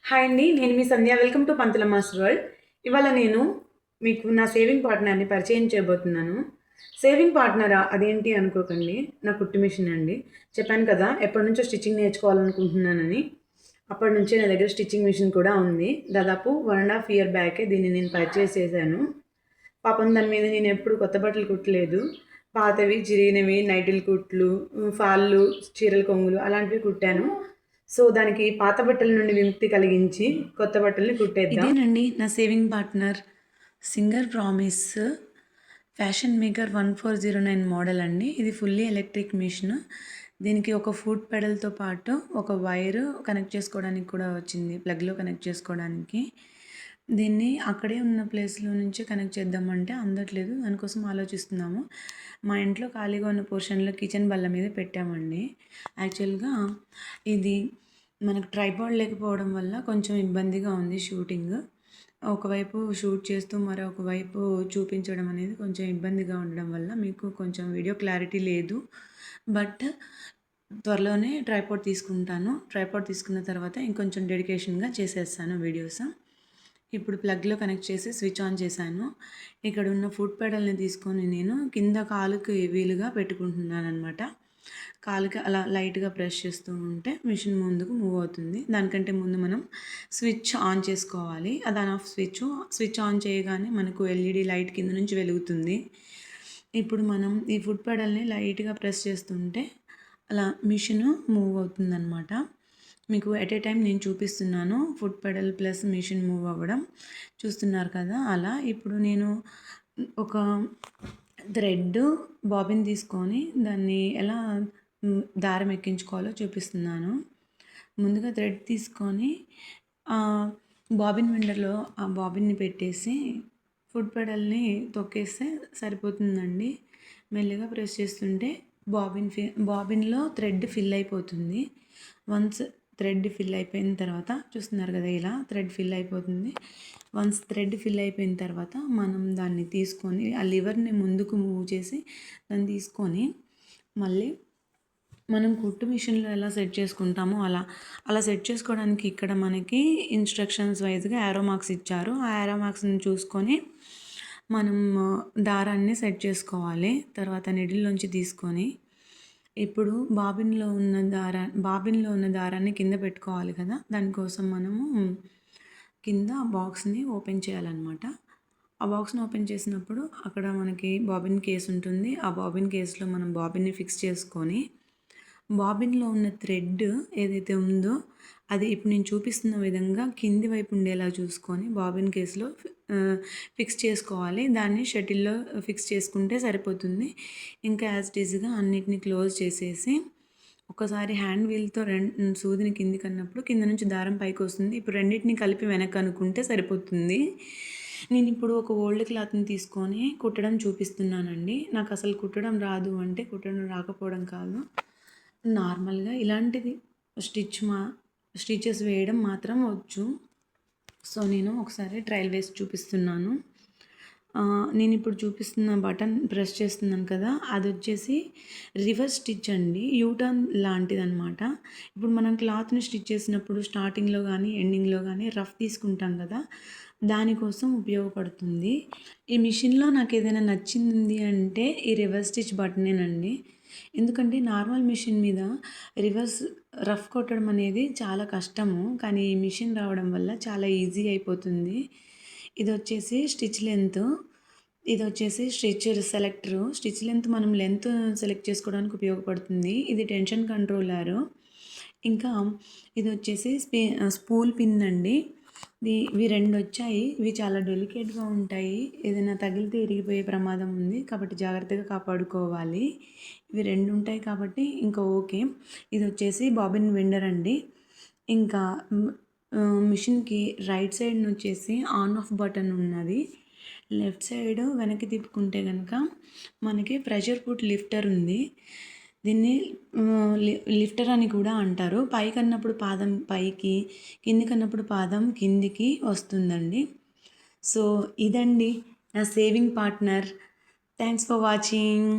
Hi అండి. నేను మీ Sandhya. Welcome to Pantula master world. ఇవాళ నేను మీకు నా సేవింగ్ పార్ట్నర్‌ని పరిచయం చేయబోతున్నాను. సేవింగ్ పార్ట్నరా? అదేంటి అనుకోకండి. నా కుట్టు మిషన్ అండి. చెప్పాను కదా! ఎప్పటినుంచో స్టిచ్చింగ్ నేర్చుకోవాలనుకుంటున్నానని. అప్పటినుంచే నా దగ్గర స్టిచ్చింగ్ మిషన్ కూడా ఉంది. దాదాపు 1 ½ ఇయర్ బ్యాకే దీన్ని నేను పర్చేస్ చేశాను. పాపం దాని మీద నేను ఎప్పుడు కొత్త బట్టలు కుట్టలేదు. పాతవి, చిరిగినవి, నైటీల కుట్లు, ఫాల్లు, చీరల కొంగులు అలాంటివి కుట్టాను. సో, దానికి పాత బట్టల నుండి విముక్తి కలిగించి కొత్త బట్టల్ని కుట్టేద్దాం. ఇదేనండి నా saving partner. Singer promise fashion maker 1409 model అండి. ఇది ఫుల్లీ ఎలక్ట్రిక్ మిషన్. దీనికి ఒక ఫుట్ పెడల్తో పాటు ఒక వైర్ కనెక్ట్ చేసుకోవడానికి కూడా వచ్చింది, ప్లగ్లో కనెక్ట్ చేసుకోవడానికి. దీన్ని అక్కడే ఉన్న ప్లేస్లో నుంచి కనెక్ట్ చేద్దామంటే అందట్లేదు. దానికోసం ఆలోచిస్తున్నాము. మా ఇంట్లో ఖాళీగా ఉన్న పోర్షన్లో కిచెన్ బల్ల మీద పెట్టామండి. యాక్చువల్గా ఇది మనకు ట్రైపాడ్ లేకపోవడం వల్ల కొంచెం ఇబ్బందిగా ఉంది షూటింగ్. ఒకవైపు షూట్ చేస్తూ మరొక వైపు చూపించడం అనేది కొంచెం ఇబ్బందిగా ఉండడం వల్ల మీకు కొంచెం వీడియో క్లారిటీ లేదు. బట్ త్వరలోనే ట్రైపాడ్ తీసుకుంటాను. ట్రైపాడ్ తీసుకున్న తర్వాత ఇంకొంచెం డెడికేషన్గా చేసేస్తాను వీడియోస్. ఇప్పుడు ప్లగ్లో కనెక్ట్ చేసి స్విచ్ ఆన్ చేశాను. ఇక్కడ ఉన్న ఫుట్ పెడల్ని తీసుకొని నేను కింద కాలుకి వీలుగా పెట్టుకుంటున్నాను అనమాట. కాలుకి అలా లైట్గా ప్రెస్ చేస్తూ ఉంటే మిషన్ ముందుకు మూవ్ అవుతుంది. దానికంటే ముందు మనం స్విచ్ ఆన్ చేసుకోవాలి. దాని ఆఫ్ స్విచ్ ఆన్ చేయగానే మనకు ఎల్ఈడి లైట్ కింద నుంచి వెలుగుతుంది. ఇప్పుడు మనం ఈ ఫుట్ పెడల్ని లైట్గా ప్రెస్ చేస్తుంటే అలా మిషన్ మూవ్ అవుతుందన్నమాట. మీకు ఎట్ ఏ టైం నేను చూపిస్తున్నాను. Foot pedal plus machine move అవ్వడం చూస్తున్నారు కదా. అలా ఇప్పుడు నేను ఒక థ్రెడ్ బాబిన్ తీసుకొని దాన్ని ఎలా దారం ఎక్కించుకోవాలో చూపిస్తున్నాను. ముందుగా థ్రెడ్ తీసుకొని బాబిన్ విండర్లో ఆ బాబిన్ని పెట్టేసి ఫుట్ పెడల్ని తొక్కేస్తే సరిపోతుందండి. మెల్లిగా ప్రెస్ చేస్తుంటే బాబిన్లో థ్రెడ్ ఫిల్ అయిపోతుంది. వన్స్ థ్రెడ్ ఫిల్ అయిపోయిన తర్వాత చూస్తున్నారు కదా, ఇలా థ్రెడ్ ఫిల్ అయిపోతుంది. వన్స్ థ్రెడ్ ఫిల్ అయిపోయిన తర్వాత మనం దాన్ని తీసుకొని ఆ లివర్ని ముందుకు మూవ్ చేసి దాన్ని తీసుకొని మళ్ళీ మనం కుట్టు మిషన్లో ఎలా సెట్ చేసుకుంటామో అలా సెట్ చేసుకోవడానికి ఇక్కడ మనకి ఇన్స్ట్రక్షన్స్ వైజ్గా యారో మార్క్స్ ఇచ్చారు. ఆ యారో మార్క్స్ని చూసుకొని మనం దారాన్ని సెట్ చేసుకోవాలి. తర్వాత నీడిల్లోంచి తీసుకొని ఇప్పుడు బాబిన్లో ఉన్న దారాన్ని కింద పెట్టుకోవాలి కదా. దానికోసం మనము కింద బాక్స్ని ఓపెన్ చేయాలన్నమాట. ఆ బాక్స్ని ఓపెన్ చేసినప్పుడు అక్కడ మనకి బాబిన్ కేస్ ఉంటుంది. ఆ బాబిన్ కేస్లో మనం బాబిన్ని ఫిక్స్ చేసుకొని బాబిన్లో ఉన్న థ్రెడ్ ఏదైతే ఉందో అది ఇప్పుడు నేను చూపిస్తున్న విధంగా కింది వైపు ఉండేలా చూసుకొని బాబిన్ కేసులో ఫిక్స్ చేసుకోవాలి. దాన్ని షటిల్లో ఫిక్స్ చేసుకుంటే సరిపోతుంది. ఇంకా యాజ్ ఇట్ ఈజ్గా అన్నిటిని క్లోజ్ చేసేసి ఒకసారి హ్యాండ్ వీల్తో సూదిని కిందికి అన్నప్పుడు కింద నుంచి దారం పైకి వస్తుంది. ఇప్పుడు రెండింటిని కలిపి వెనక్కి అనుకుంటే సరిపోతుంది. నేను ఇప్పుడు ఒక ఓల్డ్ క్లాత్ని తీసుకొని కుట్టడం చూపిస్తున్నానండి. నాకు అసలు కుట్టడం రాదు అంటే కుట్టడం రాకపోవడం కాదు, నార్మల్గా ఇలాంటిది స్టిచెస్ వేయడం మాత్రం వచ్చు. సో నేను ఒకసారి ట్రయల్ వేసి చూపిస్తున్నాను. నేను ఇప్పుడు చూపిస్తున్న బటన్ ప్రెస్ చేస్తున్నాను కదా, అది వచ్చేసి రివర్స్ స్టిచ్ అండి. యూటర్న్ లాంటిది అనమాట. ఇప్పుడు మనం క్లాత్ని స్టిచ్ చేసినప్పుడు స్టార్టింగ్లో కానీ ఎండింగ్లో కానీ రఫ్ తీసుకుంటాం కదా, దానికోసం ఉపయోగపడుతుంది. ఈ మిషన్లో నాకు ఏదైనా నచ్చింది అంటే ఈ రివర్స్ స్టిచ్ బటనేనండి. ఎందుకంటే నార్మల్ మిషన్ మీద రివర్స్ రఫ్ కొట్టడం అనేది చాలా కష్టము, కానీ ఈ మిషన్ రావడం వల్ల చాలా ఈజీ అయిపోతుంది. ఇది వచ్చేసి స్టిచ్ లెంత్, ఇది వచ్చేసి స్టిచ్ సెలెక్టరు. స్టిచ్ లెంత్ మనం లెంత్ సెలెక్ట్ చేసుకోవడానికి ఉపయోగపడుతుంది. ఇది టెన్షన్ కంట్రోలరు. ఇంకా ఇది వచ్చేసి స్పూల్ పిన్ అండి. ఇవి 2 వచ్చాయి. ఇవి చాలా డెలికేట్గా ఉంటాయి. ఏదైనా తగిలితే ఇరిగిపోయే ప్రమాదం ఉంది కాబట్టి జాగ్రత్తగా కాపాడుకోవాలి. ఇవి 2 ఉంటాయి కాబట్టి ఇంకా ఓకే. ఇది వచ్చేసి బాబిన్ విండర్ అండి. ఇంకా మిషన్కి రైట్ సైడ్ వచ్చేసి ఆన్ ఆఫ్ బటన్ ఉన్నది. లెఫ్ట్ సైడ్ వెనక్కి తిప్పుకుంటే కనుక మనకి ప్రెషర్ ఫుట్ లిఫ్టర్ ఉంది. దీన్ని లిఫ్టర్ అని కూడా అంటారు. పైకి అన్నప్పుడు పాదం పైకి, కిందికి అన్నప్పుడు పాదం కిందికి వస్తుందండి. సో ఇదండి నా saving partner. Thanks for watching.